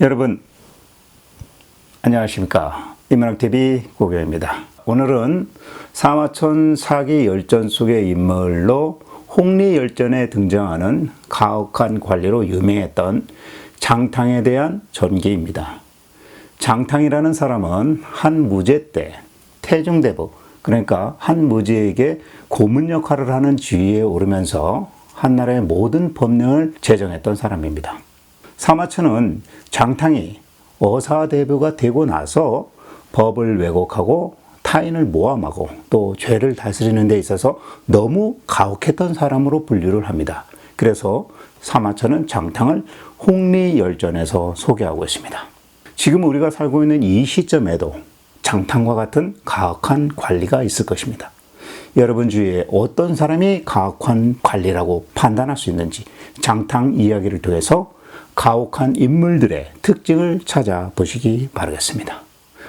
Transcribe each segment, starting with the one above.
여러분 안녕하십니까. 인문학TV 고교입니다. 오늘은 사마천 사기 열전 속의 인물로 홍리열전에 등장하는 가혹한 관리로 유명했던 장탕에 대한 전기입니다. 장탕이라는 사람은 한 무제 때 태중대부, 그러니까 한 무제에게 고문 역할을 하는 지위에 오르면서 한나라의 모든 법령을 제정했던 사람입니다. 사마천은 장탕이 어사대부가 되고 나서 법을 왜곡하고 타인을 모함하고 또 죄를 다스리는 데 있어서 너무 가혹했던 사람으로 분류를 합니다. 그래서 사마천은 장탕을 홍리열전에서 소개하고 있습니다. 지금 우리가 살고 있는 이 시점에도 장탕과 같은 가혹한 관리가 있을 것입니다. 여러분 주위에 어떤 사람이 가혹한 관리라고 판단할 수 있는지 장탕 이야기를 통해서 가혹한 인물들의 특징을 찾아보시기 바라겠습니다.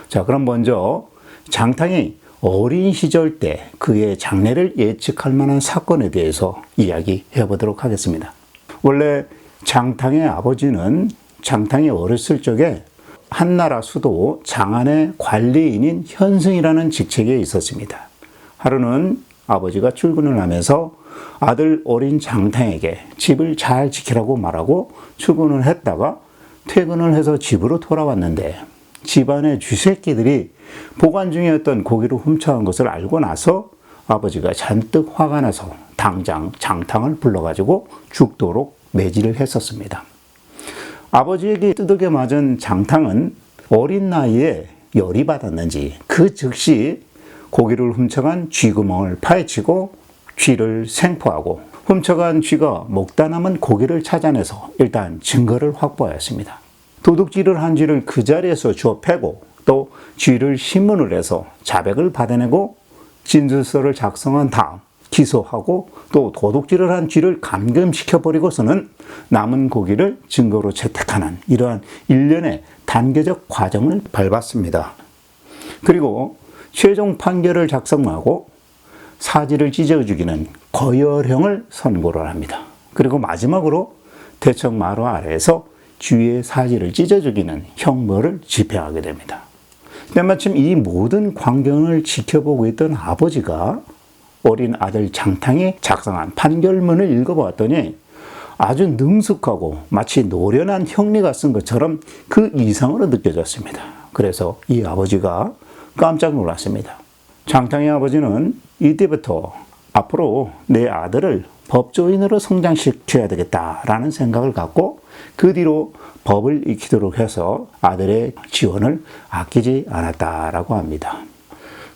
자, 그럼 먼저 장탕이 어린 시절 때 그의 장래를 예측할 만한 사건에 대해서 이야기해 보도록 하겠습니다. 원래 장탕의 아버지는 장탕이 어렸을 적에 한나라 수도 장안의 관리인인 현승이라는 직책에 있었습니다. 하루는 아버지가 출근을 하면서 아들 어린 장탕에게 집을 잘 지키라고 말하고 출근을 했다가 퇴근을 해서 집으로 돌아왔는데 집안의 쥐새끼들이 보관 중이었던 고기를 훔쳐간 것을 알고 나서 아버지가 잔뜩 화가 나서 당장 장탕을 불러가지고 죽도록 매질을 했었습니다. 아버지에게 두들겨 맞은 장탕은 어린 나이에 열이 받았는지 그 즉시 고기를 훔쳐간 쥐구멍을 파헤치고 쥐를 생포하고 훔쳐간 쥐가 먹다 남은 고기를 찾아내서 일단 증거를 확보하였습니다. 도둑질을 한 쥐를 그 자리에서 주워 패고 또 쥐를 신문을 해서 자백을 받아내고 진술서를 작성한 다음 기소하고 또 도둑질을 한 쥐를 감금시켜버리고서는 남은 고기를 증거로 채택하는 이러한 일련의 단계적 과정을 밟았습니다. 그리고 최종 판결을 작성하고 사지를 찢어 죽이는 거열형을 선고를 합니다. 그리고 마지막으로 대청마루 아래에서 쥐의 사지를 찢어 죽이는 형벌을 집행하게 됩니다. 때마침 이 모든 광경을 지켜보고 있던 아버지가 어린 아들 장탕이 작성한 판결문을 읽어보았더니 아주 능숙하고 마치 노련한 형리가 쓴 것처럼 그 이상으로 느껴졌습니다. 그래서 이 아버지가 깜짝 놀랐습니다. 장탕의 아버지는 이때부터 앞으로 내 아들을 법조인으로 성장시켜야 되겠다라는 생각을 갖고 그 뒤로 법을 익히도록 해서 아들의 지원을 아끼지 않았다라고 합니다.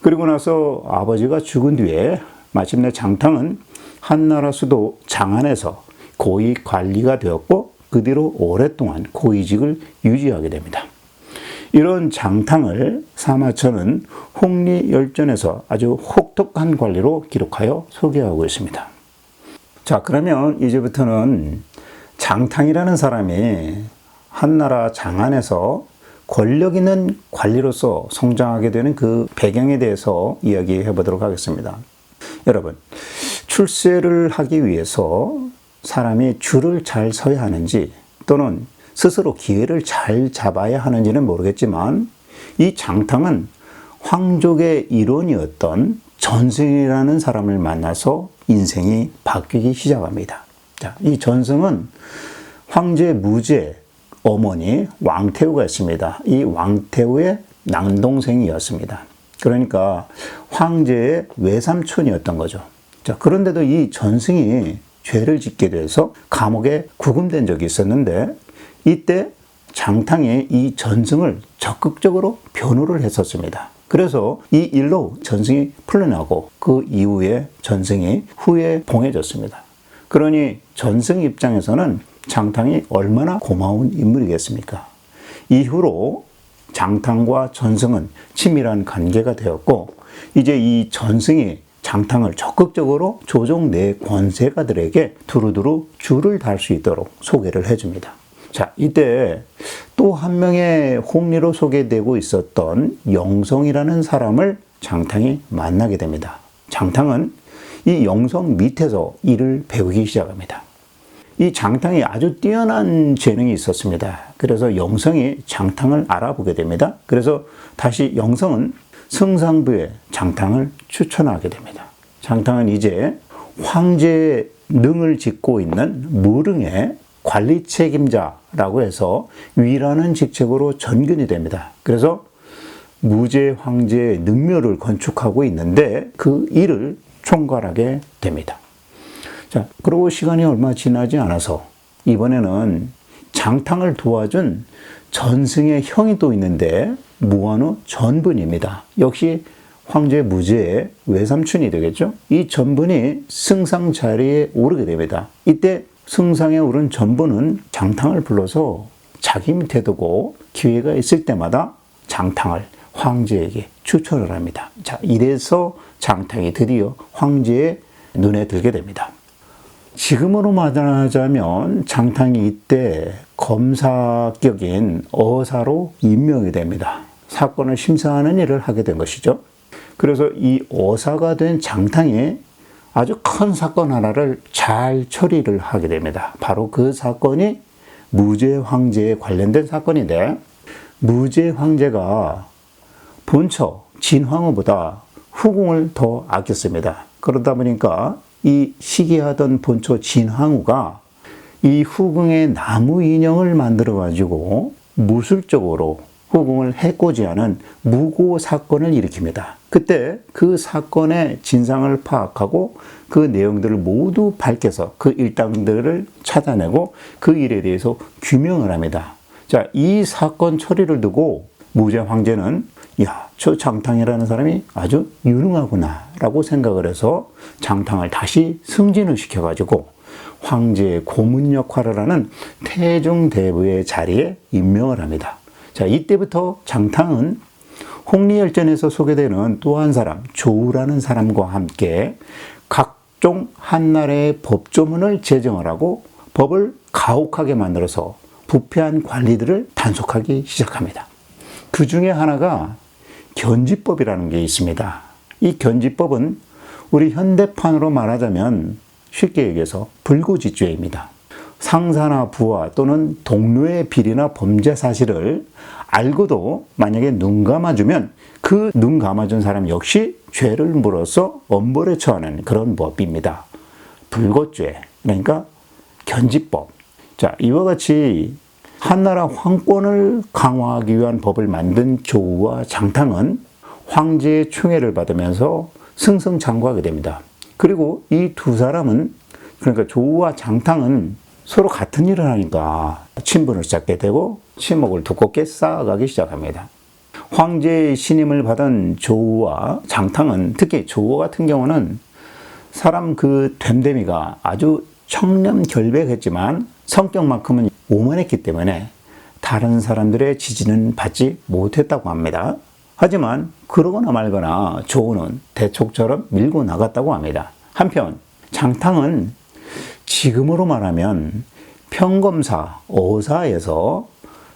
그리고 나서 아버지가 죽은 뒤에 마침내 장탕은 한나라 수도 장안에서 고위 관리가 되었고 그 뒤로 오랫동안 고위직을 유지하게 됩니다. 이런 장탕을 사마천은 홍리열전에서 아주 혹독한 관리로 기록하여 소개하고 있습니다. 자, 그러면 이제부터는 장탕이라는 사람이 한나라 장안에서 권력 있는 관리로서 성장하게 되는 그 배경에 대해서 이야기해 보도록 하겠습니다. 여러분, 출세를 하기 위해서 사람이 줄을 잘 서야 하는지 또는 스스로 기회를 잘 잡아야 하는지는 모르겠지만 이 장탕은 황족의 일원이었던 전승이라는 사람을 만나서 인생이 바뀌기 시작합니다. 자, 이 전승은 황제 무제 어머니 왕태후가 있습니다. 이 왕태후의 남동생이었습니다. 그러니까 황제의 외삼촌이었던 거죠. 자, 그런데도 이 전승이 죄를 짓게 돼서 감옥에 구금된 적이 있었는데 이때 장탕이 이 전승을 적극적으로 변호를 했었습니다. 그래서 이 일로 전승이 풀려나고 그 이후에 전승이 후에 봉해졌습니다. 그러니 전승 입장에서는 장탕이 얼마나 고마운 인물이겠습니까? 이후로 장탕과 전승은 친밀한 관계가 되었고 이제 이 전승이 장탕을 적극적으로 조정 내 권세가들에게 두루두루 줄을 달 수 있도록 소개를 해줍니다. 자, 이때 또 한 명의 홍리로 소개되고 있었던 영성이라는 사람을 장탕이 만나게 됩니다. 장탕은 이 영성 밑에서 일을 배우기 시작합니다. 이 장탕이 아주 뛰어난 재능이 있었습니다. 그래서 영성이 장탕을 알아보게 됩니다. 그래서 다시 영성은 승상부에 장탕을 추천하게 됩니다. 장탕은 이제 황제의 능을 짓고 있는 무릉의 관리 책임자라고 해서 위라는 직책으로 전균이 됩니다. 그래서 무제 황제의 능묘를 건축하고 있는데 그 일을 총괄하게 됩니다. 자, 그리고 시간이 얼마 지나지 않아서 이번에는 장탕을 도와준 전승의 형이 또 있는데 무한후 전분입니다. 역시 황제 무제의 외삼촌이 되겠죠. 이 전분이 승상 자리에 오르게 됩니다. 이때 승상에 오른 전분은 장탕을 불러서 자기 밑에 두고 기회가 있을 때마다 장탕을 황제에게 추천을 합니다. 자, 이래서 장탕이 드디어 황제의 눈에 들게 됩니다. 지금으로 말하자면 장탕이 이때 검사격인 어사로 임명이 됩니다. 사건을 심사하는 일을 하게 된 것이죠. 그래서 이 어사가 된 장탕이 아주 큰 사건 하나를 잘 처리를 하게 됩니다. 바로 그 사건이 무제 황제에 관련된 사건인데, 무제 황제가 본처 진황후보다 후궁을 더 아꼈습니다. 그러다 보니까 이 시기하던 본처 진황후가 이 후궁의 나무 인형을 만들어 가지고 무술적으로 후궁을 해코지하는 무고 사건을 일으킵니다. 그때 그 사건의 진상을 파악하고 그 내용들을 모두 밝혀서 그 일당들을 찾아내고 그 일에 대해서 규명을 합니다. 자, 이 사건 처리를 두고 무제 황제는 야, 저 장탕이라는 사람이 아주 유능하구나 라고 생각을 해서 장탕을 다시 승진을 시켜가지고 황제의 고문 역할을 하는 태중대부의 자리에 임명을 합니다. 자, 이때부터 장탕은 홍리열전에서 소개되는 또 한 사람, 조우라는 사람과 함께 각종 한나라의 법조문을 제정을 하고 법을 가혹하게 만들어서 부패한 관리들을 단속하기 시작합니다. 그 중에 하나가 견지법이라는 게 있습니다. 이 견지법은 우리 현대판으로 말하자면 쉽게 얘기해서 불구지죄입니다. 상사나 부하 또는 동료의 비리나 범죄 사실을 알고도 만약에 눈 감아주면 그 눈 감아준 사람 역시 죄를 물어서 엄벌에 처하는 그런 법입니다. 불거죄, 그러니까 견지법. 자, 이와 같이 한나라 황권을 강화하기 위한 법을 만든 조우와 장탕은 황제의 충애를 받으면서 승승장구하게 됩니다. 그리고 이 두 사람은, 그러니까 조우와 장탕은 서로 같은 일을 하니까 친분을 쌓게 되고 친목을 두껍게 쌓아가기 시작합니다. 황제의 신임을 받은 조우와 장탕은, 특히 조우 같은 경우는 사람 그 됨됨이가 아주 청렴결백했지만 성격만큼은 오만했기 때문에 다른 사람들의 지지는 받지 못했다고 합니다. 하지만 그러거나 말거나 조우는 대촉처럼 밀고 나갔다고 합니다. 한편 장탕은 지금으로 말하면 평검사, 어사에서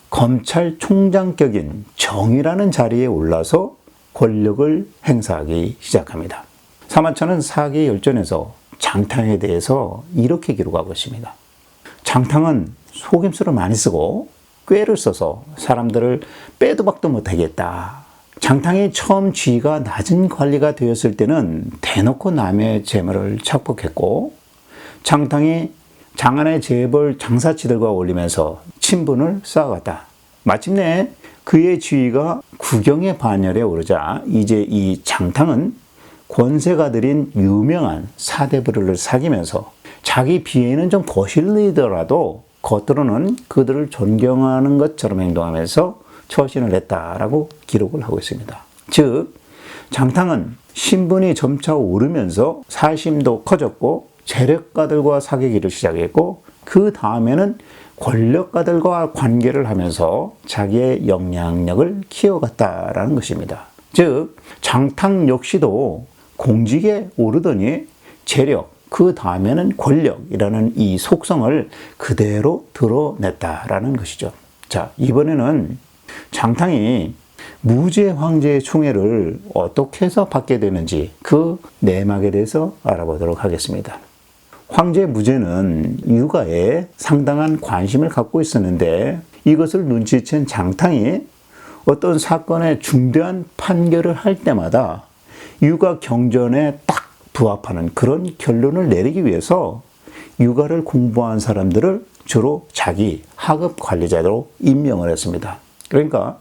검찰총장격인 정이라는 자리에 올라서 권력을 행사하기 시작합니다. 사마천은 사기열전에서 장탕에 대해서 이렇게 기록하고 있습니다. 장탕은 속임수를 많이 쓰고 꾀를 써서 사람들을 빼도 박도 못하겠다. 장탕이 처음 지위가 낮은 관리가 되었을 때는 대놓고 남의 재물을 착복했고, 장탕이 장안의 재벌 장사치들과 어울리면서 친분을 쌓아갔다. 마침내 그의 지위가 국영의 반열에 오르자 이제 이 장탕은 권세가들인 유명한 사대부를 사귀면서 자기 비위는 좀 거슬리더라도 겉으로는 그들을 존경하는 것처럼 행동하면서 처신을 했다라고 기록을 하고 있습니다. 즉, 장탕은 신분이 점차 오르면서 사심도 커졌고 재력가들과 사귀기를 시작했고, 그 다음에는 권력가들과 관계를 하면서 자기의 영향력을 키워갔다라는 것입니다. 즉, 장탕 역시도 공직에 오르더니 재력, 그 다음에는 권력이라는 이 속성을 그대로 드러냈다라는 것이죠. 자, 이번에는 장탕이 무제 황제의 충애를 어떻게 해서 받게 되는지 그 내막에 대해서 알아보도록 하겠습니다. 황제 무제는 육아에 상당한 관심을 갖고 있었는데 이것을 눈치챈 장탕이 어떤 사건의 중대한 판결을 할 때마다 육아 경전에 딱 부합하는 그런 결론을 내리기 위해서 육아를 공부한 사람들을 주로 자기 하급 관리자로 임명을 했습니다. 그러니까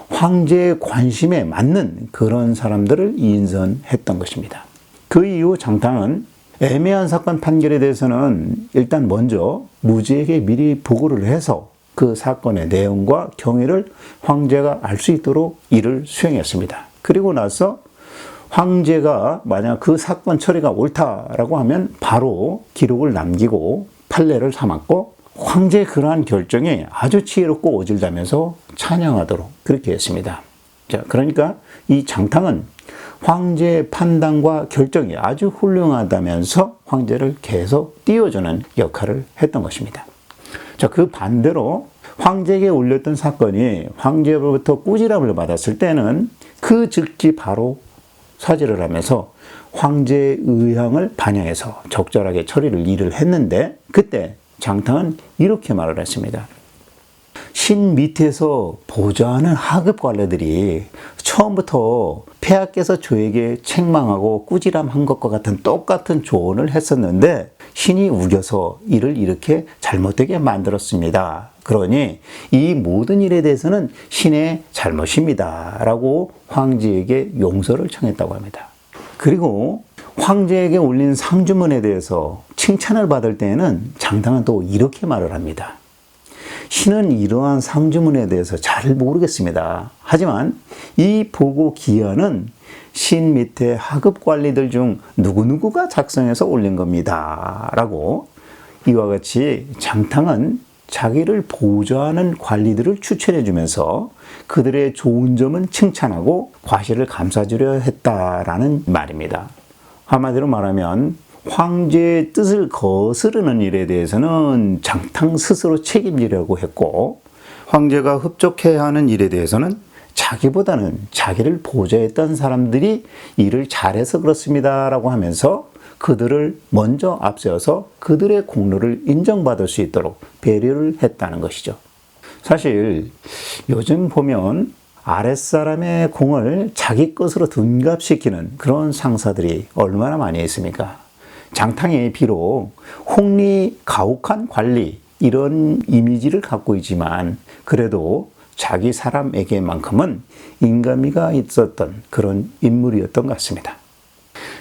황제의 관심에 맞는 그런 사람들을 인선했던 것입니다. 그 이후 장탕은 애매한 사건 판결에 대해서는 일단 먼저 무지에게 미리 보고를 해서 그 사건의 내용과 경위를 황제가 알 수 있도록 이를 수행했습니다. 그리고 나서 황제가 만약 그 사건 처리가 옳다라고 하면 바로 기록을 남기고 판례를 삼았고 황제의 그러한 결정이 아주 지혜롭고 오질다면서 찬양하도록 그렇게 했습니다. 자, 그러니까 이 장탕은 황제의 판단과 결정이 아주 훌륭하다면서 황제를 계속 띄워주는 역할을 했던 것입니다. 자, 그 반대로 황제에게 올렸던 사건이 황제로부터 꾸지람을 받았을 때는 그 즉시 바로 사죄를 하면서 황제의 의향을 반영해서 적절하게 처리를 일을 했는데 그때 장탕은 이렇게 말을 했습니다. 신 밑에서 보좌하는 하급 관리들이 처음부터 폐하께서 저에게 책망하고 꾸지람한 것과 같은 똑같은 조언을 했었는데 신이 우겨서 이를 이렇게 잘못되게 만들었습니다. 그러니 이 모든 일에 대해서는 신의 잘못입니다. 라고 황제에게 용서를 청했다고 합니다. 그리고 황제에게 올린 상주문에 대해서 칭찬을 받을 때에는 장탕은 또 이렇게 말을 합니다. 신은 이러한 상주문에 대해서 잘 모르겠습니다. 하지만 이 보고 기한은 신 밑에 하급 관리들 중 누구누구가 작성해서 올린 겁니다. 라고 이와 같이 장탕은 자기를 보좌하는 관리들을 추천해 주면서 그들의 좋은 점은 칭찬하고 과실을 감싸주려 했다라는 말입니다. 한마디로 말하면 황제의 뜻을 거스르는 일에 대해서는 장탕 스스로 책임지려고 했고 황제가 흡족해야 하는 일에 대해서는 자기보다는 자기를 보좌했던 사람들이 일을 잘해서 그렇습니다 라고 하면서 그들을 먼저 앞세워서 그들의 공로를 인정받을 수 있도록 배려를 했다는 것이죠. 사실 요즘 보면 아랫사람의 공을 자기 것으로 둔갑시키는 그런 상사들이 얼마나 많이 있습니까? 장탕이 비록 홍리 가혹한 관리 이런 이미지를 갖고 있지만 그래도 자기 사람에게만큼은 인간미가 있었던 그런 인물이었던 것 같습니다.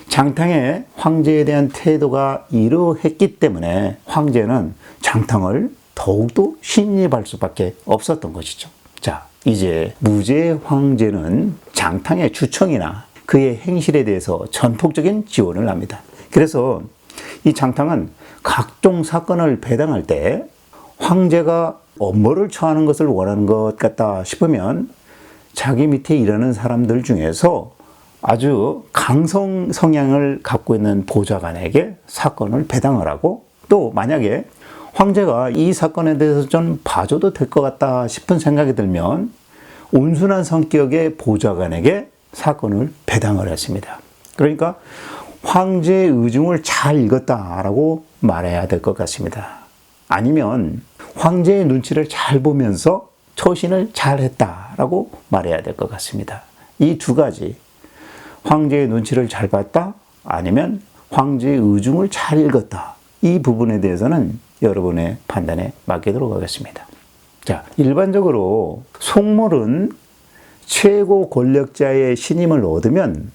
장탕의 황제에 대한 태도가 이러했기 때문에 황제는 장탕을 더욱더 신임할 수밖에 없었던 것이죠. 자, 이제 무제의 황제는 장탕의 주청이나 그의 행실에 대해서 전폭적인 지원을 합니다. 그래서 이 장탕은 각종 사건을 배당할 때 황제가 업무를 처하는 것을 원하는 것 같다 싶으면 자기 밑에 일하는 사람들 중에서 아주 강성 성향을 갖고 있는 보좌관에게 사건을 배당을 하고 또 만약에 황제가 이 사건에 대해서 좀 봐줘도 될 것 같다 싶은 생각이 들면 온순한 성격의 보좌관에게 사건을 배당을 했습니다. 그러니까 황제의 의중을 잘 읽었다라고 말해야 될 것 같습니다. 아니면 황제의 눈치를 잘 보면서 처신을 잘 했다라고 말해야 될 것 같습니다. 이 두 가지, 황제의 눈치를 잘 봤다, 아니면 황제의 의중을 잘 읽었다. 이 부분에 대해서는 여러분의 판단에 맡기도록 하겠습니다. 자, 일반적으로 속물은 최고 권력자의 신임을 얻으면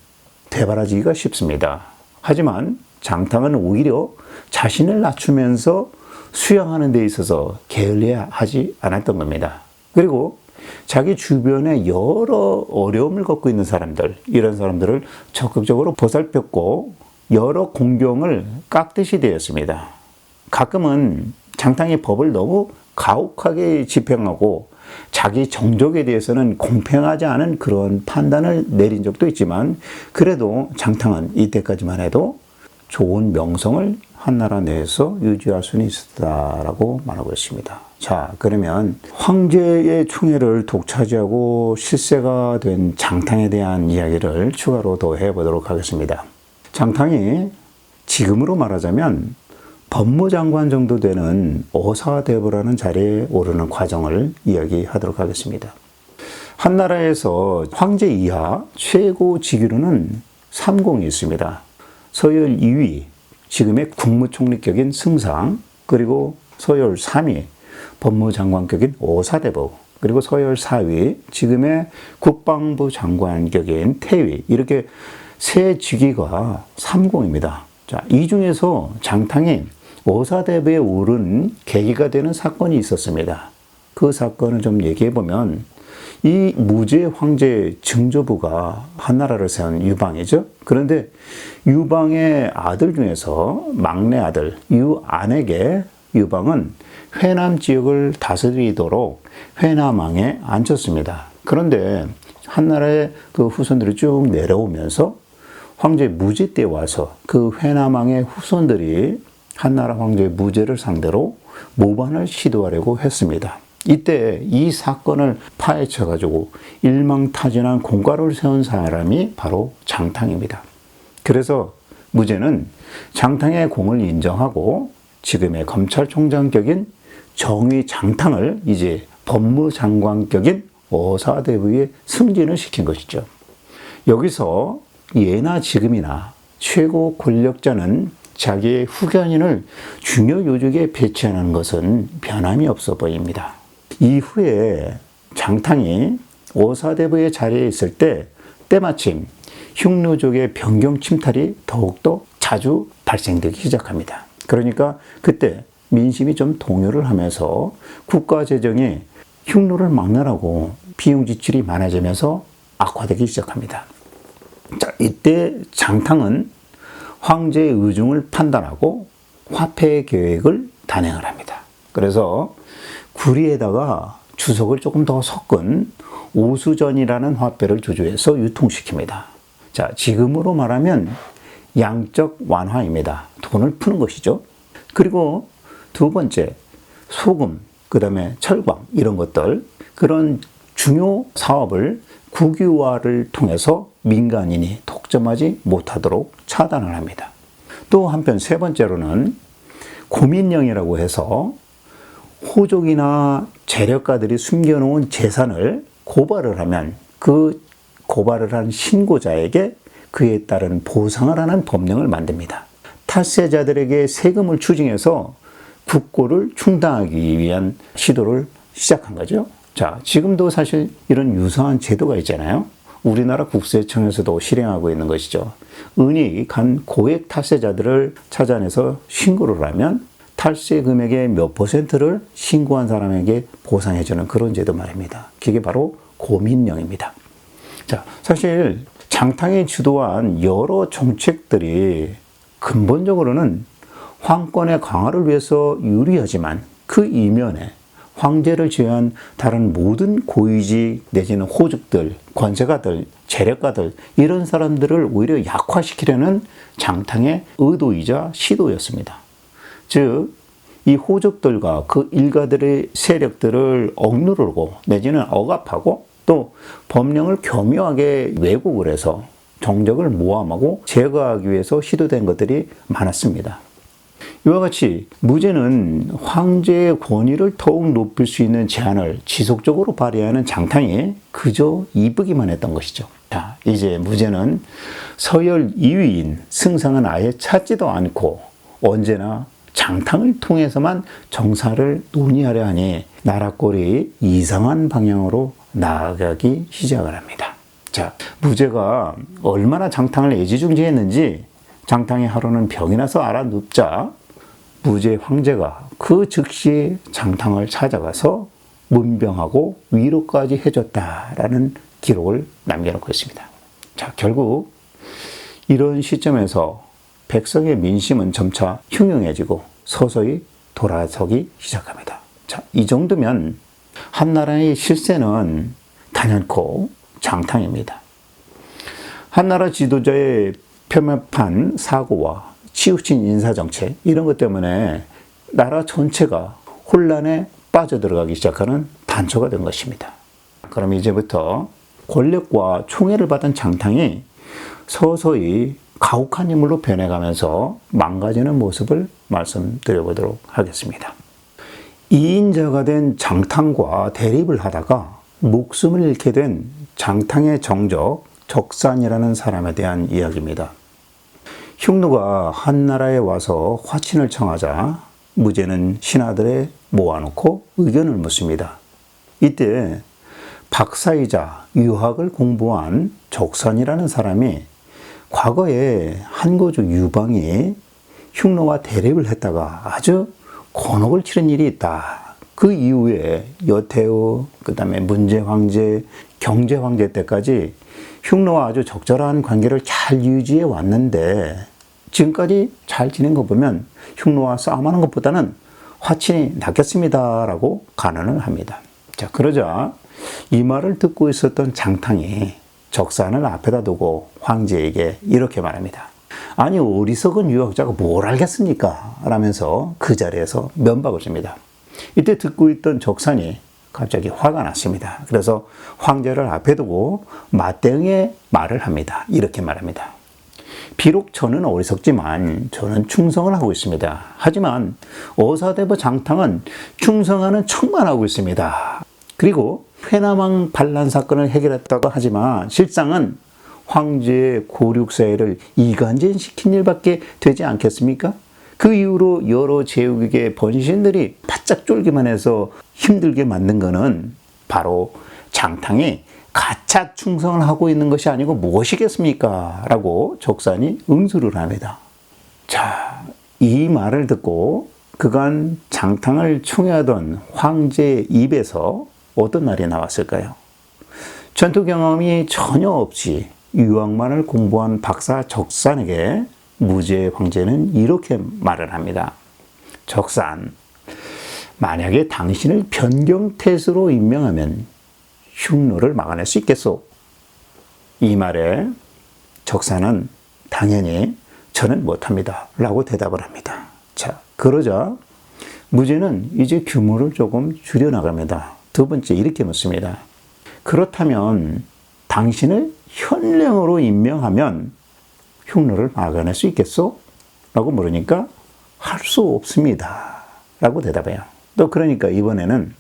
되바라지기가 쉽습니다. 하지만 장탕은 오히려 자신을 낮추면서 수양하는 데 있어서 게을리하지 않았던 겁니다. 그리고 자기 주변에 여러 어려움을 겪고 있는 사람들, 이런 사람들을 적극적으로 보살폈고 여러 공경을 깎듯이 되었습니다. 가끔은 장탕이 법을 너무 가혹하게 집행하고 자기 정족에 대해서는 공평하지 않은 그런 판단을 내린 적도 있지만 그래도 장탕은 이때까지만 해도 좋은 명성을 한나라 내에서 유지할 수는 있었다라고 말하고 있습니다. 자, 그러면 황제의 총애를 독차지하고 실세가 된 장탕에 대한 이야기를 추가로 더 해보도록 하겠습니다. 장탕이 지금으로 말하자면 법무장관 정도 되는 어사대부라는 자리에 오르는 과정을 이야기하도록 하겠습니다. 한나라에서 황제 이하 최고 직위로는 3공이 있습니다. 서열 2위, 지금의 국무총리격인 승상, 그리고 서열 3위, 법무장관격인 어사대부, 그리고 서열 4위, 지금의 국방부 장관격인 태위, 이렇게 세 직위가 3공입니다. 자, 이 중에서 장탕이 어사대부에 오른 계기가 되는 사건이 있었습니다. 그 사건을 좀 얘기해 보면, 이 무제 황제 증조부가 한나라를 세운 유방이죠. 그런데 유방의 아들 중에서 막내 아들 유안에게 유방은 회남 지역을 다스리도록 회남왕에 앉혔습니다. 그런데 한나라의 그 후손들이 쭉 내려오면서 황제 무제 때 와서 그 회남왕의 후손들이 한나라 황제 무제를 상대로 모반을 시도하려고 했습니다. 이때 이 사건을 파헤쳐가지고 일망타진한 공과를 세운 사람이 바로 장탕입니다. 그래서 무제는 장탕의 공을 인정하고 지금의 검찰총장격인 정의 장탕을 이제 법무장관격인 어사대부에 승진을 시킨 것이죠. 여기서 예나 지금이나 최고 권력자는 자기의 후견인을 중요 요직에 배치하는 것은 변함이 없어 보입니다. 이후에 장탕이 어사대부의 자리에 있을 때 때마침 흉노족의 변경 침탈이 더욱더 자주 발생되기 시작합니다. 그러니까 그때 민심이 좀 동요를 하면서 국가 재정이 흉노를 막느라고 비용 지출이 많아지면서 악화되기 시작합니다. 자, 이때 장탕은 황제의 의중을 판단하고 화폐 계획을 단행을 합니다. 그래서 구리에다가 주석을 조금 더 섞은 오수전이라는 화폐를 조조해서 유통시킵니다. 자, 지금으로 말하면 양적 완화입니다. 돈을 푸는 것이죠. 그리고 두 번째, 소금, 그 다음에 철광, 이런 것들, 그런 중요 사업을 국유화를 통해서 민간인이 독점하지 못하도록 차단을 합니다. 또 한편 세 번째로는 고민령이라고 해서 호족이나 재력가들이 숨겨놓은 재산을 고발을 하면 그 고발을 한 신고자에게 그에 따른 보상을 하는 법령을 만듭니다. 탈세자들에게 세금을 추징해서 국고를 충당하기 위한 시도를 시작한 거죠. 자, 지금도 사실 이런 유사한 제도가 있잖아요. 우리나라 국세청에서도 실행하고 있는 것이죠. 은이 간 고액 탈세자들을 찾아내서 신고를 하면 탈세 금액의 몇 %를 신고한 사람에게 보상해주는 그런 제도 말입니다. 그게 바로 고민령입니다. 자, 사실 장탕이 주도한 여러 정책들이 근본적으로는 황권의 강화를 위해서 유리하지만 그 이면에 황제를 제외한 다른 모든 고위직 내지는 호족들, 권세가들, 재력가들 이런 사람들을 오히려 약화시키려는 장탕의 의도이자 시도였습니다. 즉, 이 호족들과 그 일가들의 세력들을 억누르고 내지는 억압하고 또 법령을 교묘하게 왜곡을 해서 정적을 모함하고 제거하기 위해서 시도된 것들이 많았습니다. 이와 같이 무제는 황제의 권위를 더욱 높일 수 있는 제안을 지속적으로 발휘하는 장탕이 그저 이쁘기만 했던 것이죠. 자, 이제 무제는 서열 2위인 승상은 아예 찾지도 않고 언제나 장탕을 통해서만 정사를 논의하려 하니 나라 꼴이 이상한 방향으로 나아가기 시작을 합니다. 자, 무제가 얼마나 장탕을 애지중지했는지 장탕의 하루는 병이 나서 알아눕자 무제 황제가 그 즉시 장탕을 찾아가서 문병하고 위로까지 해줬다라는 기록을 남겨놓고 있습니다. 자, 결국 이런 시점에서 백성의 민심은 점차 흉흉해지고 서서히 돌아서기 시작합니다. 자, 이 정도면 한나라의 실세는 단연코 장탕입니다. 한나라 지도자의 편협한 사고와 치우친 인사정책 이런 것 때문에 나라 전체가 혼란에 빠져들어가기 시작하는 단초가 된 것입니다. 그럼 이제부터 권력과 총애를 받은 장탕이 서서히 가혹한 인물로 변해가면서 망가지는 모습을 말씀드려보도록 하겠습니다. 이인자가 된 장탕과 대립을 하다가 목숨을 잃게 된 장탕의 정적 적산이라는 사람에 대한 이야기입니다. 흉노가 한나라에 와서 화친을 청하자 무제는 신하들에 모아놓고 의견을 묻습니다. 이때 박사이자 유학을 공부한 적산이라는 사람이 과거에 한고조 유방이 흉노와 대립을 했다가 아주 곤혹을 치른 일이 있다. 그 이후에 여태우, 그 다음에 문제 황제, 경제 황제 때까지 흉노와 아주 적절한 관계를 잘 유지해 왔는데 지금까지 잘 지낸 거 보면 흉노와 싸움하는 것보다는 화친이 낫겠습니다. 라고 간언을 합니다. 자, 그러자 이 말을 듣고 있었던 장탕이 적산을 앞에다 두고 황제에게 이렇게 말합니다. 아니, 어리석은 유학자가 뭘 알겠습니까? 라면서 그 자리에서 면박을 줍니다. 이때 듣고 있던 적산이 갑자기 화가 났습니다. 그래서 황제를 앞에 두고 맞대응의 말을 합니다. 이렇게 말합니다. 비록 저는 어리석지만 저는 충성을 하고 있습니다. 하지만 어사대부 장탕은 충성하는 척만 하고 있습니다. 그리고 회남왕 반란 사건을 해결했다고 하지만 실상은 황제의 고륙사회를 이간질시킨 일밖에 되지 않겠습니까? 그 이후로 여러 제국의 번신들이 바짝 쫄기만 해서 힘들게 만든 것은 바로 장탕이 가짜 충성을 하고 있는 것이 아니고 무엇이겠습니까? 라고 적산이 응수를 합니다. 자, 이 말을 듣고 그간 장탕을 총애하던 황제의 입에서 어떤 말이 나왔을까요? 전투 경험이 전혀 없이 유학만을 공부한 박사 적산에게 무제 황제는 이렇게 말을 합니다. 적산, 만약에 당신을 변경태수로 임명하면 흉노를 막아낼 수 있겠소? 이 말에 적산은 당연히 저는 못합니다. 라고 대답을 합니다. 자, 그러자 무제는 이제 규모를 조금 줄여나갑니다. 두 번째 이렇게 묻습니다. 그렇다면 당신을 현령으로 임명하면 흉노를 막아낼 수 있겠소? 라고 물으니까 할 수 없습니다. 라고 대답해요. 또 그러니까 이번에는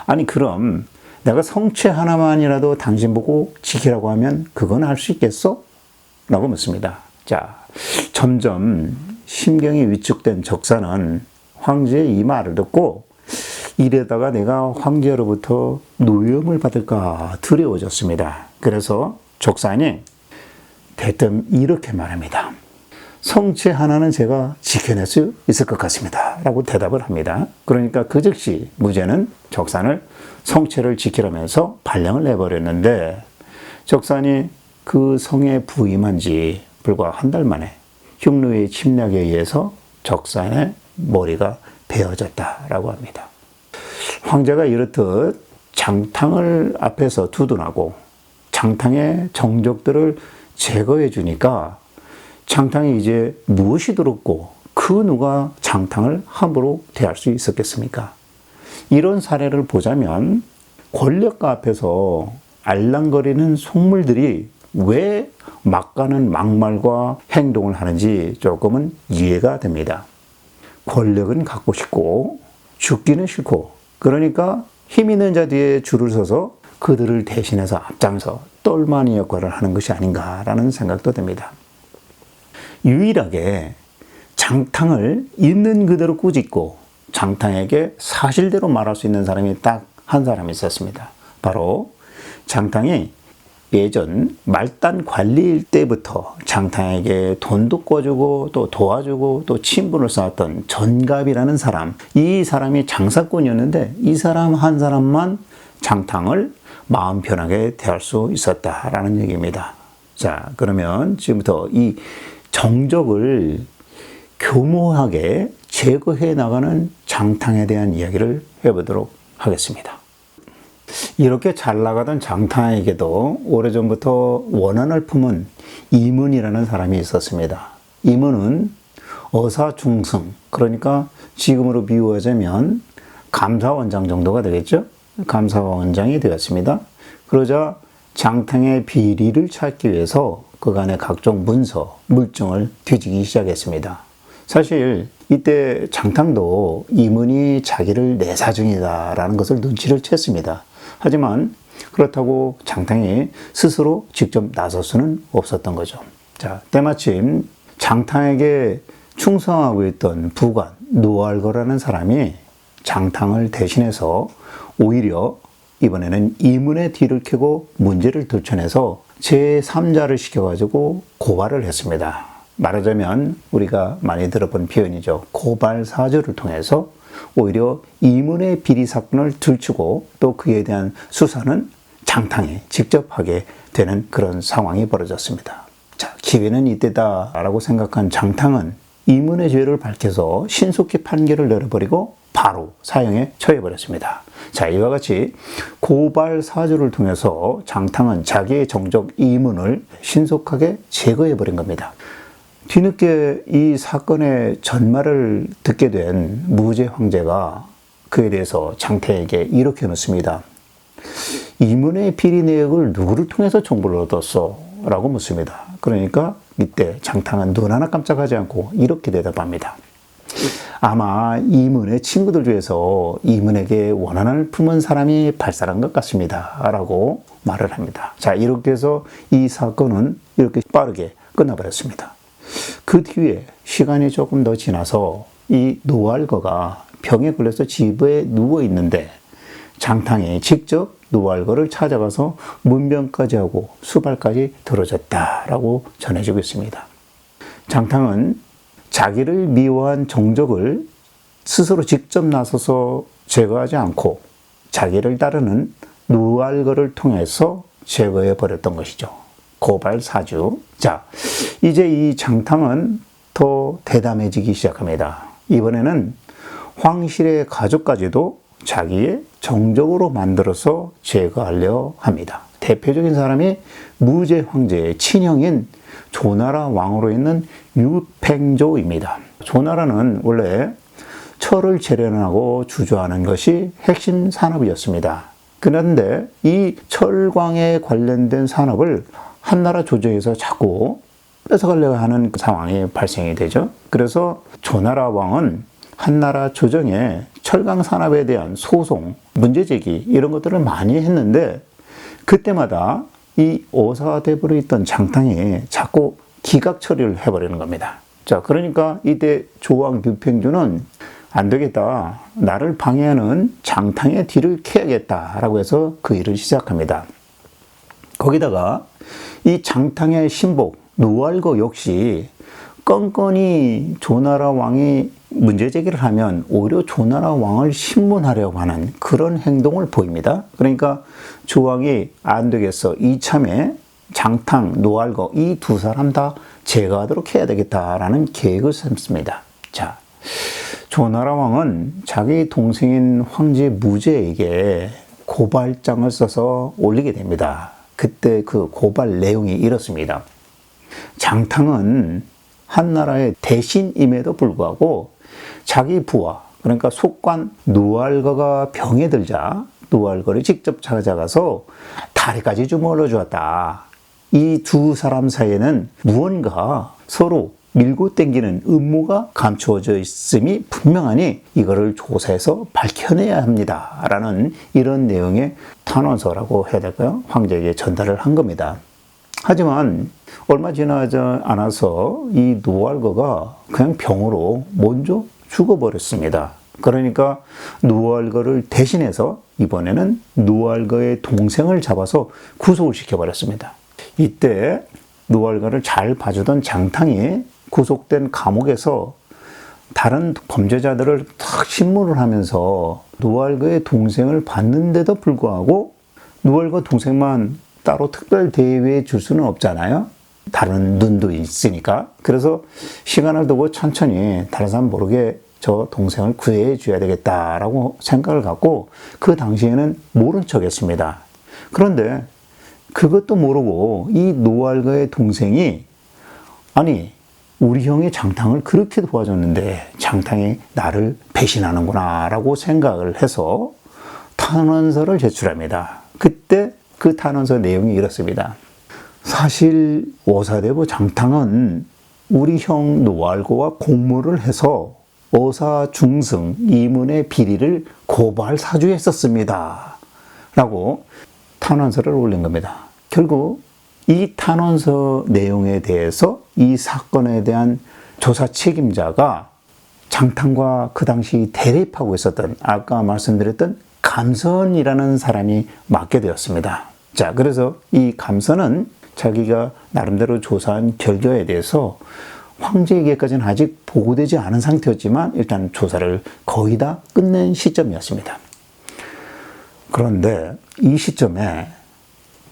아니 그럼 내가 성체 하나만이라도 당신 보고 지키라고 하면 그건 할 수 있겠소? 라고 묻습니다. 자, 점점 심경이 위축된 적산은 황제의 이 말을 듣고 이래다가 내가 황제로부터 노염을 받을까 두려워졌습니다. 그래서 적산이 대뜸 이렇게 말합니다. 성체 하나는 제가 지켜낼 수 있을 것 같습니다. 라고 대답을 합니다. 그러니까 그 즉시 무제는 적산을 성체를 지키라면서 발령을 내버렸는데 적산이 그 성에 부임한 지 불과 한 달 만에 흉노의 침략에 의해서 적산의 머리가 베어졌다라고 합니다. 황제가 이렇듯 장탕을 앞에서 두둔하고 장탕의 정적들을 제거해 주니까 장탕이 이제 무엇이 들었고 그 누가 장탕을 함부로 대할 수 있었겠습니까? 이런 사례를 보자면 권력가 앞에서 알랑거리는 속물들이 왜 막가는 막말과 행동을 하는지 조금은 이해가 됩니다. 권력은 갖고 싶고 죽기는 싫고 그러니까 힘 있는 자 뒤에 줄을 서서 그들을 대신해서 앞장서 똘마니 역할을 하는 것이 아닌가라는 생각도 듭니다. 유일하게 장탕을 있는 그대로 꾸짖고 장탕에게 사실대로 말할 수 있는 사람이 딱 한 사람이 있었습니다. 바로 장탕이 예전 말단 관리일 때부터 장탕에게 돈도 꿔주고 또 도와주고 또 친분을 쌓았던 전갑이라는 사람, 이 사람이 장사꾼이었는데 이 사람 한 사람만 장탕을 마음 편하게 대할 수 있었다라는 얘기입니다. 자, 그러면 지금부터 이 정적을 교모하게 제거해 나가는 장탕에 대한 이야기를 해보도록 하겠습니다. 이렇게 잘 나가던 장탕에게도 오래전부터 원한을 품은 이문이라는 사람이 있었습니다. 이문은 어사중승, 그러니까 지금으로 비유하자면 감사원장 정도가 되겠죠? 감사원장이 되었습니다. 그러자 장탕의 비리를 찾기 위해서 그간의 각종 문서, 물증을 뒤지기 시작했습니다. 사실 이때 장탕도 이문이 자기를 내사 중이다라는 것을 눈치를 챘습니다. 하지만 그렇다고 장탕이 스스로 직접 나설 수는 없었던 거죠. 자, 때마침 장탕에게 충성하고 있던 부관 노알거라는 사람이 장탕을 대신해서 오히려 이번에는 이문의 뒤를 캐고 문제를 들춰내서 제3자를 시켜가지고 고발을 했습니다. 말하자면 우리가 많이 들어본 표현이죠. 고발사주를 통해서 오히려 이문의 비리 사건을 들추고 또 그에 대한 수사는 장탕이 직접 하게 되는 그런 상황이 벌어졌습니다. 자, 기회는 이때다라고 생각한 장탕은 이문의 죄를 밝혀서 신속히 판결을 내려버리고 바로 사형에 처해버렸습니다. 자, 이와 같이 고발 사주를 통해서 장탕은 자기의 정적 이문을 신속하게 제거해버린 겁니다. 뒤늦게 이 사건의 전말을 듣게 된 무제 황제가 그에 대해서 장탕에게 이렇게 묻습니다. 이문의 비리 내역을 누구를 통해서 정보를 얻었어? 라고 묻습니다. 그러니까 이때 장탕은 눈 하나 깜짝하지 않고 이렇게 대답합니다. 아마 이문의 친구들 중에서 이문에게 원한을 품은 사람이 발설한 것 같습니다. 라고 말을 합니다. 자, 이렇게 해서 이 사건은 이렇게 빠르게 끝나버렸습니다. 그 뒤에 시간이 조금 더 지나서 이 노알거가 병에 걸려서 집에 누워 있는데 장탕이 직접 노알거를 찾아가서 문병까지 하고 수발까지 들어줬다라고 전해지고 있습니다. 장탕은 자기를 미워한 정적을 스스로 직접 나서서 제거하지 않고 자기를 따르는 노알거를 통해서 제거해 버렸던 것이죠. 고발사주. 자, 이제 이 장탕은 더 대담해지기 시작합니다. 이번에는 황실의 가족까지도 자기의 정적으로 만들어서 제거하려 합니다. 대표적인 사람이 무제 황제의 친형인 조나라 왕으로 있는 유팽조입니다. 조나라는 원래 철을 재련하고 주조하는 것이 핵심 산업이었습니다. 그런데 이 철광에 관련된 산업을 한나라 조정에서 자꾸 뺏어가려고 하는 상황이 발생이 되죠. 그래서 조나라 왕은 한나라 조정에 철강 산업에 대한 소송, 문제제기 이런 것들을 많이 했는데 그때마다 이 오사대부로 있던 장탕이 자꾸 기각 처리를 해버리는 겁니다. 자, 그러니까 이때 조왕 유팽주는 안 되겠다. 나를 방해하는 장탕의 뒤를 캐야겠다라고 해서 그 일을 시작합니다. 거기다가 이 장탕의 신복 노알거 역시 껌껌이 조나라 왕이 문제 제기를 하면 오히려 조나라 왕을 신문하려고 하는 그런 행동을 보입니다. 그러니까 조왕이 안 되겠어. 이참에 장탕, 노알거 이 두 사람 다 제거하도록 해야 되겠다라는 계획을 세웁니다. 자, 조나라 왕은 자기 동생인 황제 무제에게 고발장을 써서 올리게 됩니다. 그때 그 고발 내용이 이렇습니다. 장탕은 한나라의 대신임에도 불구하고 자기 부하, 그러니까 속관 노알거가 병에 들자 노알거를 직접 찾아가서 다리까지 주물러 주었다. 이 두 사람 사이에는 무언가 서로 밀고 당기는 음모가 감추어져 있음이 분명하니 이거를 조사해서 밝혀내야 합니다. 라는 이런 내용의 탄원서라고 해야 될까요? 황제에게 전달을 한 겁니다. 하지만 얼마 지나지 않아서 이 노알거가 그냥 병으로 먼저 죽어버렸습니다. 그러니까 노알거를 대신해서 이번에는 노알거의 동생을 잡아서 구속을 시켜버렸습니다. 이때 노알거를 잘 봐주던 장탕이 구속된 감옥에서 다른 범죄자들을 탁 신문을 하면서 노알거의 동생을 봤는데도 불구하고 노알거 동생만 따로 특별 대우해 줄 수는 없잖아요. 다른 눈도 있으니까. 그래서 시간을 두고 천천히 다른 사람 모르게 저 동생을 구해 줘야 되겠다라고 생각을 갖고 그 당시에는 모른 척 했습니다. 그런데 그것도 모르고 이 노알거의 동생이 아니 우리 형이 장탕을 그렇게 도와줬는데 장탕이 나를 배신하는구나 라고 생각을 해서 탄원서를 제출합니다. 그때 그 탄원서 내용이 이렇습니다. 사실 오사대부 장탕은 우리 형 노알고와 공모를 해서 오사 중승 이문의 비리를 고발 사주했었습니다. 라고 탄원서를 올린 겁니다. 결국 이 탄원서 내용에 대해서 이 사건에 대한 조사 책임자가 장탕과 그 당시 대립하고 있었던 아까 말씀드렸던 감선이라는 사람이 맡게 되었습니다. 자, 그래서 이 감선은 자기가 나름대로 조사한 결과에 대해서 황제에게까지는 아직 보고되지 않은 상태였지만 일단 조사를 거의 다 끝낸 시점이었습니다. 그런데 이 시점에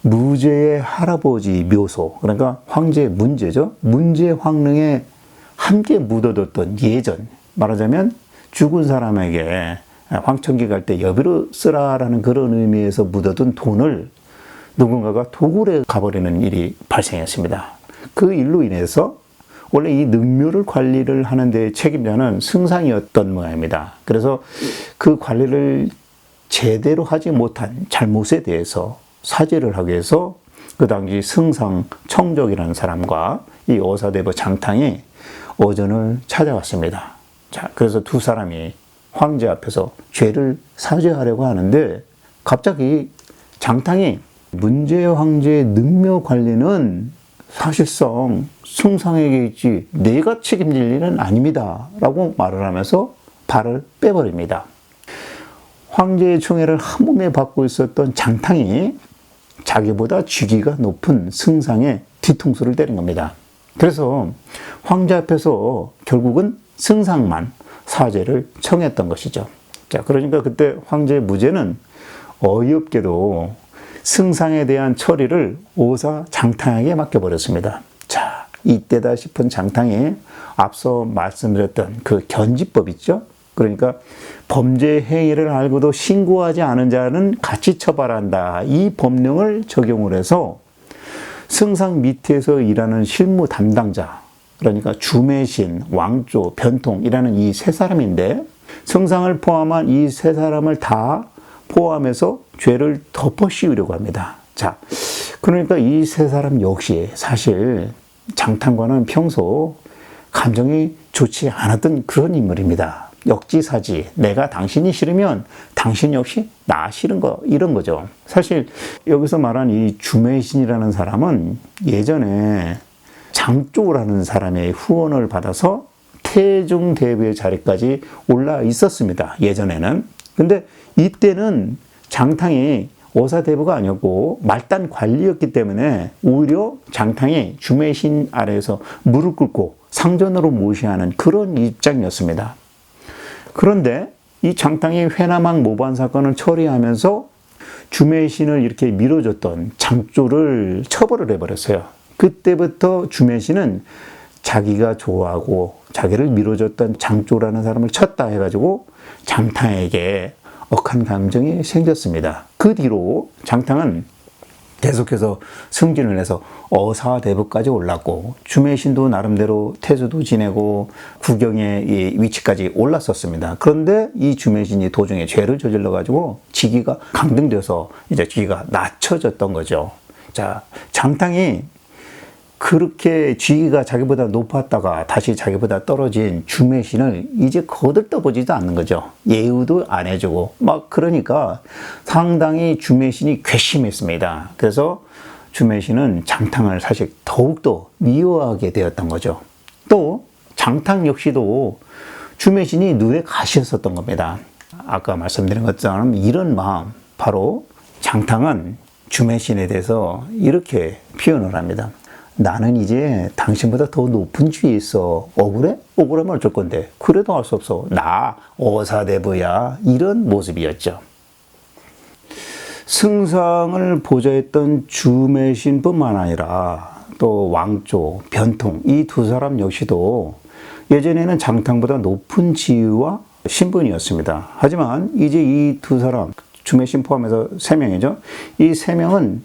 무제의 할아버지 묘소, 그러니까 황제 문제죠. 문제 황릉에 함께 묻어뒀던 예전, 말하자면 죽은 사람에게 황천기 갈 때 여비로 쓰라라는 그런 의미에서 묻어둔 돈을 누군가가 도굴해 가버리는 일이 발생했습니다. 그 일로 인해서 원래 이 능묘를 관리를 하는 데 책임자는 승상이었던 모양입니다. 그래서 그 관리를 제대로 하지 못한 잘못에 대해서 사죄를 하기 위해서 그 당시 승상 청족이라는 사람과 이 오사대부 장탕이 오전을 찾아왔습니다. 자, 그래서 두 사람이 황제 앞에서 죄를 사죄하려고 하는데 갑자기 장탕이 문제 황제의 능묘 관리는 사실상 승상에게 있지 내가 책임질 일은 아닙니다. 라고 말을 하면서 발을 빼버립니다. 황제의 총애를 한 몸에 받고 있었던 장탕이 자기보다 직위가 높은 승상의 뒤통수를 때린 겁니다. 그래서 황제 앞에서 결국은 승상만 사죄를 청했던 것이죠. 자, 그러니까 그때 황제의 무죄는 어이없게도 승상에 대한 처리를 오사 장탕에게 맡겨버렸습니다. 자, 이때다 싶은 장탕이 앞서 말씀드렸던 그 견지법 있죠? 그러니까 범죄 행위를 알고도 신고하지 않은 자는 같이 처벌한다. 이 법령을 적용을 해서 승상 밑에서 일하는 실무 담당자, 그러니까 주매신, 왕조, 변통이라는 이 세 사람인데 승상을 포함한 이 세 사람을 다 포함해서 죄를 덮어 씌우려고 합니다. 자, 그러니까 이 세 사람 역시 사실 장탕과는 평소 감정이 좋지 않았던 그런 인물입니다. 역지사지, 내가 당신이 싫으면 당신 역시 나 싫은 거, 이런 거죠. 사실 여기서 말한 이 주매신이라는 사람은 예전에 장조라는 사람의 후원을 받아서 태중대부의 자리까지 올라 있었습니다. 예전에는. 근데 이때는 장탕이 오사대부가 아니었고 말단 관리였기 때문에 오히려 장탕이 주매신 아래에서 무릎 꿇고 상전으로 모셔야 하는 그런 입장이었습니다. 그런데 이 장탕이 회남왕 모반 사건을 처리하면서 주매신을 이렇게 밀어줬던 장조를 처벌을 해버렸어요. 그때부터 주매신은 자기가 좋아하고 자기를 밀어줬던 장조라는 사람을 쳤다 해가지고 장탕에게 억한 감정이 생겼습니다. 그 뒤로 장탕은 계속해서 승진을 해서 어사대부까지 올랐고 주매신도 나름대로 태수도 지내고 국경의 위치까지 올랐었습니다. 그런데 이 주매신이 도중에 죄를 저질러 가지고 직위가 강등돼서 이제 직위가 낮춰졌던 거죠. 자, 장탕이 그렇게 직위가 자기보다 높았다가 다시 자기보다 떨어진 주매신을 이제 거들떠보지도 않는 거죠. 예우도 안 해주고 막 그러니까 상당히 주매신이 괘씸했습니다. 그래서 주매신은 장탕을 사실 더욱더 미워하게 되었던 거죠. 또 장탕 역시도 주매신이 눈에 가시였었던 겁니다. 아까 말씀드린 것처럼 이런 마음, 바로 장탕은 주매신에 대해서 이렇게 표현을 합니다. 나는 이제 당신보다 더 높은 지위에 있어. 억울해? 억울하면 어쩔 건데. 그래도 할 수 없어. 나 오사대부야. 이런 모습이었죠. 승상을 보좌했던 주매신뿐만 아니라 또 왕조, 변통 이 두 사람 역시도 예전에는 장탕보다 높은 지위와 신분이었습니다. 하지만 이제 이 두 사람, 주매신 포함해서 3명이죠. 이 3명은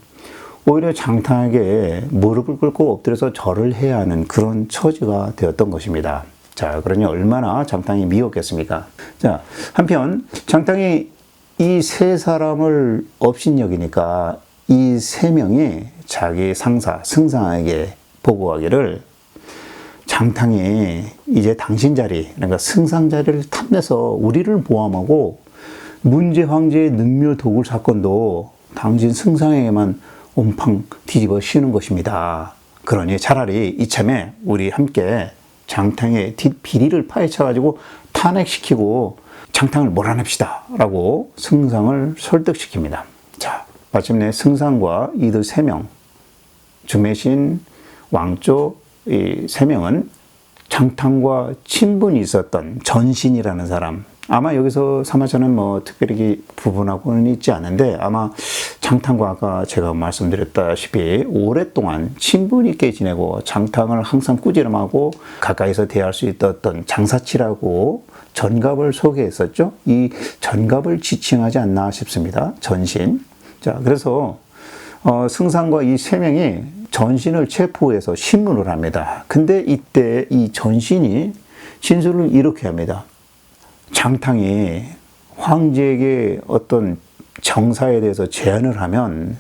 오히려 장탕에게 무릎을 꿇고 엎드려서 절을 해야 하는 그런 처지가 되었던 것입니다. 자, 그러니 얼마나 장탕이 미웠겠습니까? 자, 한편 장탕이 이 세 사람을 업신여기니까 이 세 명이 자기 상사 승상에게 보고하기를 장탕이 이제 당신 자리, 그러니까 승상 자리를 탐내서 우리를 모함하고 문제 황제의 능묘 도굴 사건도 당신 승상에게만 온팡 뒤집어 씌우는 것입니다. 그러니 차라리 이참에 우리 함께 장탕의 뒷비리를 파헤쳐가지고 탄핵시키고 장탕을 몰아냅시다 라고 승상을 설득시킵니다. 자, 마침내 승상과 이들 3명, 주매신, 왕조 이 3명은 장탕과 친분이 있었던 전신이라는 사람, 아마 여기서 사마천은 뭐 특별히 부분하고는 있지 않은데 아마 장탕과 아까 제가 말씀드렸다시피 오랫동안 친분 있게 지내고 장탕을 항상 꾸지람하고 가까이서 대할 수 있었던 장사치라고 전갑을 소개했었죠. 이 전갑을 지칭하지 않나 싶습니다. 전신. 자, 그래서 승상과 이 3명이 전신을 체포해서 신문을 합니다. 근데 이때 이 전신이 진술을 이렇게 합니다. 장탕이 황제에게 어떤 정사에 대해서 제안을 하면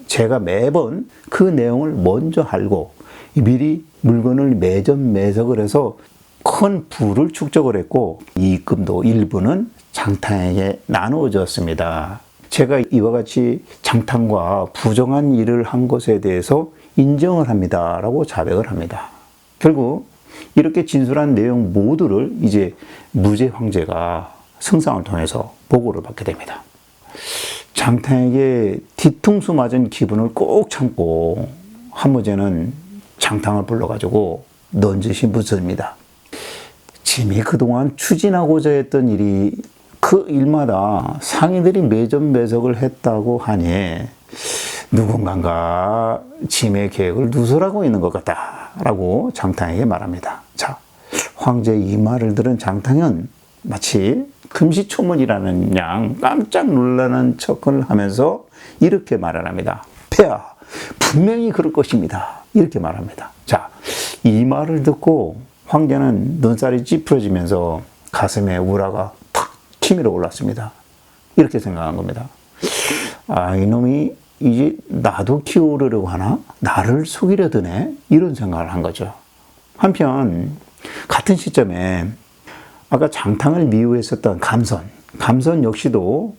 제가 매번 그 내용을 먼저 알고 미리 물건을 매점매석을 해서 큰 부를 축적을 했고 이익금도 일부는 장탕에게 나누어졌습니다. 제가 이와 같이 장탕과 부정한 일을 한 것에 대해서 인정을 합니다. 라고 자백을 합니다. 결국 이렇게 진술한 내용 모두를 이제 무제 황제가 승상을 통해서 보고를 받게 됩니다. 장탕에게 뒤통수 맞은 기분을 꼭 참고 한무제는 장탕을 불러가지고 넌지시 묻습니다. 짐이 그동안 추진하고자 했던 일이 그 일마다 상인들이 매점매석을 했다고 하니 누군가가 짐의 계획을 누설하고 있는 것 같다라고 장탕에게 말합니다. 자, 황제의 이 말을 들은 장탕은 마치 금시초문이라는 양 깜짝 놀라는 척을 하면서 이렇게 말을 합니다. 폐하, 분명히 그럴 것입니다. 이렇게 말합니다. 자, 이 말을 듣고 황제는 눈살이 찌푸려지면서 가슴에 우라가 탁 치밀어 올랐습니다. 이렇게 생각한 겁니다. 아, 이놈이 이제 나도 키우려고 하나? 나를 속이려 드네? 이런 생각을 한 거죠. 한편 같은 시점에 아까 장탕을 미워했었던 감선 역시도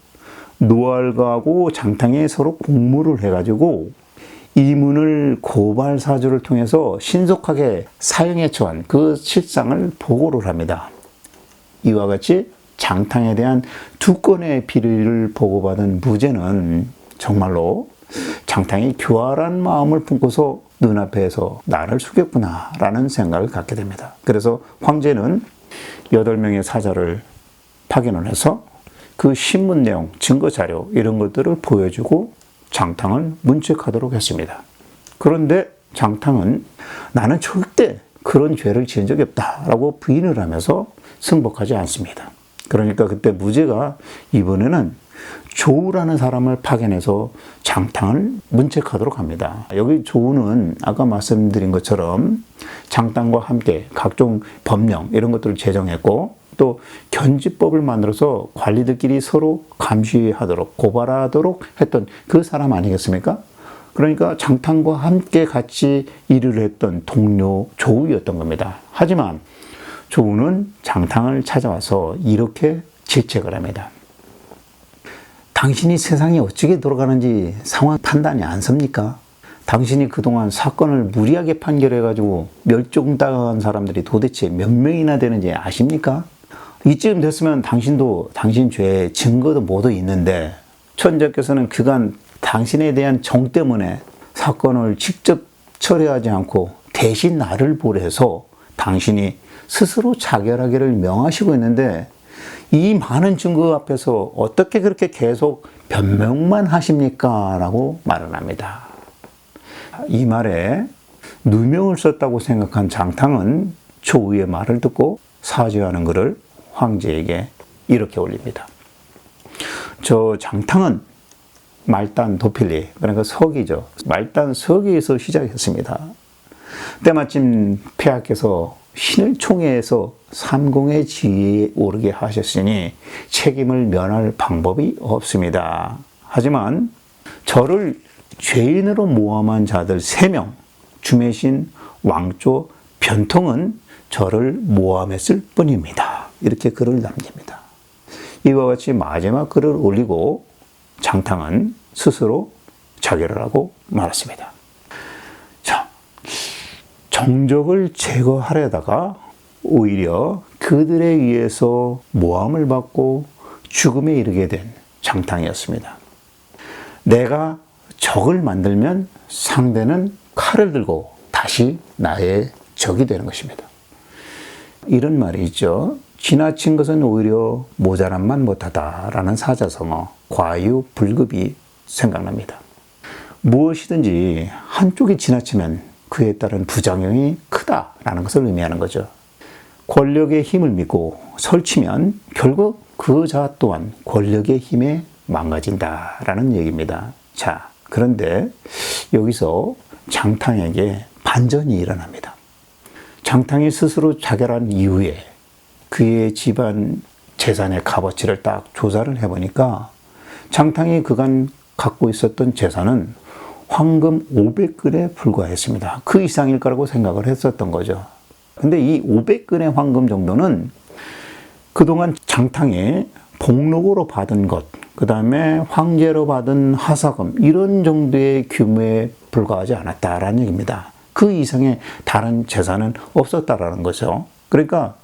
노알가하고 장탕에 서로 공모를 해가지고 이문을 고발 사주를 통해서 신속하게 사형에 처한 그 실상을 보고를 합니다. 이와 같이 장탕에 대한 2건의 비리를 보고받은 무제는 정말로 장탕이 교활한 마음을 품고서 눈앞에서 나를 속였구나 라는 생각을 갖게 됩니다. 그래서 황제는 8명의 사자를 파견을 해서 그 신문 내용, 증거 자료 이런 것들을 보여주고 장탕을 문책하도록 했습니다. 그런데 장탕은 나는 절대 그런 죄를 지은 적이 없다라고 부인을 하면서 승복하지 않습니다. 그러니까 그때 무제가 이번에는 조우라는 사람을 파견해서 장탕을 문책하도록 합니다. 여기 조우는 아까 말씀드린 것처럼 장탕과 함께 각종 법령 이런 것들을 제정했고 또 견지법을 만들어서 관리들끼리 서로 감시하도록 고발하도록 했던 그 사람 아니겠습니까? 그러니까 장탕과 함께 같이 일을 했던 동료 조우였던 겁니다. 하지만 조우는 장탕을 찾아와서 이렇게 질책을 합니다. 당신이 세상이 어떻게 돌아가는지 상황 판단이 안 섭니까? 당신이 그동안 사건을 무리하게 판결해가지고 멸종당한 사람들이 도대체 몇 명이나 되는지 아십니까? 이쯤 됐으면 당신도 당신 죄의 증거도 모두 있는데 천자께서는 그간 당신에 대한 정 때문에 사건을 직접 처리하지 않고 대신 나를 보내서 당신이 스스로 자결하기를 명하시고 있는데 이 많은 증거 앞에서 어떻게 그렇게 계속 변명만 하십니까? 라고 말을 합니다. 이 말에 누명을 썼다고 생각한 장탕은 조우의 말을 듣고 사죄하는 글을 황제에게 이렇게 올립니다. 저 장탕은 말단 도필리, 그러니까 서기죠. 말단 서기에서 시작했습니다. 때마침 폐하께서 신을 총애해서 삼공의 지위에 오르게 하셨으니 책임을 면할 방법이 없습니다. 하지만 저를 죄인으로 모함한 자들 3명, 주매신, 왕조, 변통은 저를 모함했을 뿐입니다. 이렇게 글을 남깁니다. 이와 같이 마지막 글을 올리고 장탕은 스스로 자결을 하고 말았습니다. 자, 정적을 제거하려다가 오히려 그들에 의해서 모함을 받고 죽음에 이르게 된 장탕이었습니다. 내가 적을 만들면 상대는 칼을 들고 다시 나의 적이 되는 것입니다. 이런 말이 있죠. 지나친 것은 오히려 모자람만 못하다라는 사자성어 과유불급이 생각납니다. 무엇이든지 한쪽이 지나치면 그에 따른 부작용이 크다라는 것을 의미하는 거죠. 권력의 힘을 믿고 설치면 결국 그 자 또한 권력의 힘에 망가진다라는 얘기입니다. 자, 그런데 여기서 장탕에게 반전이 일어납니다. 장탕이 스스로 자결한 이후에 그의 집안 재산의 값어치를 딱 조사를 해보니까 장탕이 그간 갖고 있었던 재산은 황금 500근에 불과했습니다. 그 이상일 거라고 생각을 했었던 거죠. 근데 이 500근의 황금 정도는 그동안 장탕이 복록으로 받은 것, 그 다음에 황제로 받은 하사금 이런 정도의 규모에 불과하지 않았다라는 얘기입니다. 그 이상의 다른 재산은 없었다라는 거죠. 그러니까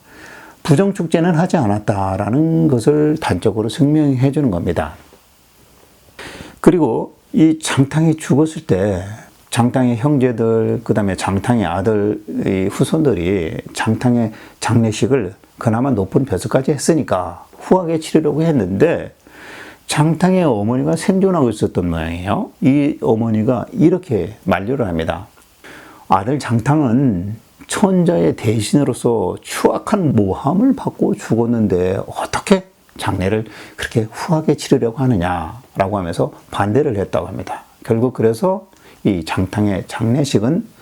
부정축제는 하지 않았다라는 것을 단적으로 증명해 주는 겁니다. 그리고 이 장탕이 죽었을 때 장탕의 형제들, 그 다음에 장탕의 아들, 후손들이 장탕의 장례식을 그나마 높은 벼슬까지 했으니까 후하게 치르려고 했는데 장탕의 어머니가 생존하고 있었던 모양이에요. 이 어머니가 이렇게 만류를 합니다. 아들 장탕은 천자의 대신으로서 추악한 모함을 받고 죽었는데 어떻게 장례를 그렇게 후하게 치르려고 하느냐라고 하면서 반대를 했다고 합니다. 결국 그래서 이 장탕의 장례식은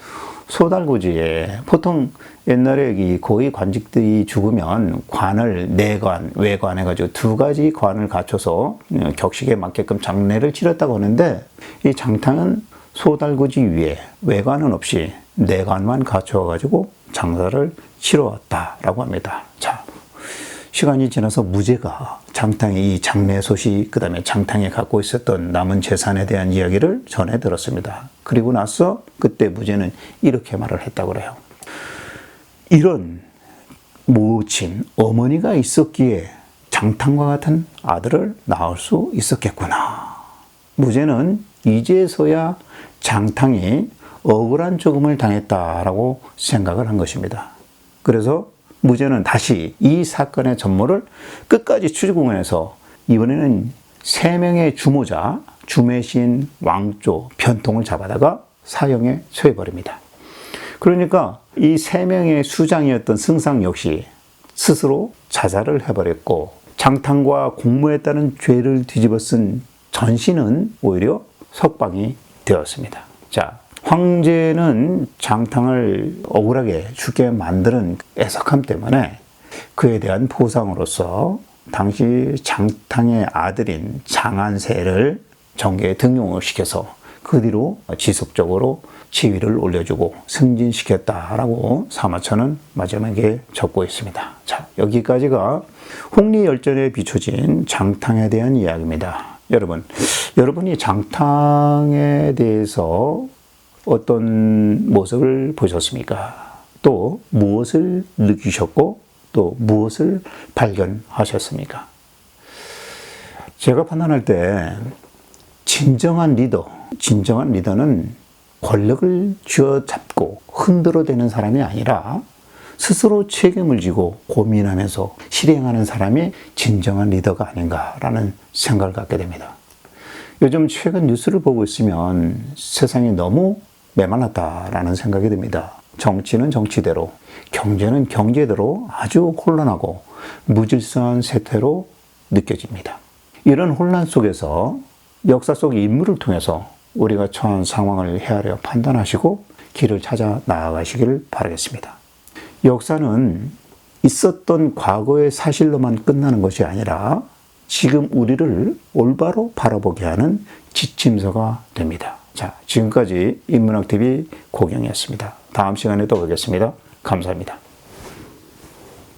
소달구지에 보통 옛날에 이 고위 관직들이 죽으면 관을 내관, 외관 해가지고 2가지 관을 갖춰서 격식에 맞게끔 장례를 치렀다고 하는데 이 장탕은 소달구지 위에 외관은 없이 내관만 갖춰가지고 장사를 치러왔다라고 합니다. 자, 시간이 지나서 무제가 장탕의 이 장례 소식, 그 다음에 장탕이 갖고 있었던 남은 재산에 대한 이야기를 전해 들었습니다. 그리고 나서 그때 무제는 이렇게 말을 했다고 그래요. 이런 모친, 어머니가 있었기에 장탕과 같은 아들을 낳을 수 있었겠구나. 무제는 이제서야 장탕이 억울한 죽음을 당했다라고 생각을 한 것입니다. 그래서 무제는 다시 이 사건의 전모를 끝까지 추궁해서 이번에는 3명의 주모자, 주매신, 왕조, 변통을 잡아다가 사형에 처해버립니다. 그러니까 이 3명의 수장이었던 승상 역시 스스로 자살을 해버렸고 장탕과 공모했다는 죄를 뒤집어 쓴 전신은 오히려 석방이 되었습니다. 자, 황제는 장탕을 억울하게 죽게 만드는 애석함 때문에 그에 대한 보상으로서 당시 장탕의 아들인 장안세를 정계에 등용을 시켜서 그 뒤로 지속적으로 지위를 올려주고 승진시켰다라고 사마천은 마지막에 적고 있습니다. 자, 여기까지가 홍리열전에 비춰진 장탕에 대한 이야기입니다. 여러분이 장탕에 대해서 어떤 모습을 보셨습니까? 또 무엇을 느끼셨고 또 무엇을 발견하셨습니까? 제가 판단할 때 진정한 리더는 권력을 쥐어잡고 흔들어대는 사람이 아니라 스스로 책임을 지고 고민하면서 실행하는 사람이 진정한 리더가 아닌가라는 생각을 갖게 됩니다. 요즘 최근 뉴스를 보고 있으면 세상이 너무 메말랐다라는 생각이 듭니다. 정치는 정치대로, 경제는 경제대로 아주 혼란하고 무질서한 세태로 느껴집니다. 이런 혼란 속에서 역사 속 인물을 통해서 우리가 처한 상황을 헤아려 판단하시고 길을 찾아 나아가시기를 바라겠습니다. 역사는 있었던 과거의 사실로만 끝나는 것이 아니라 지금 우리를 올바로 바라보게 하는 지침서가 됩니다. 자, 지금까지 인문학TV 고경이었습니다. 다음 시간에 또 뵙겠습니다. 감사합니다.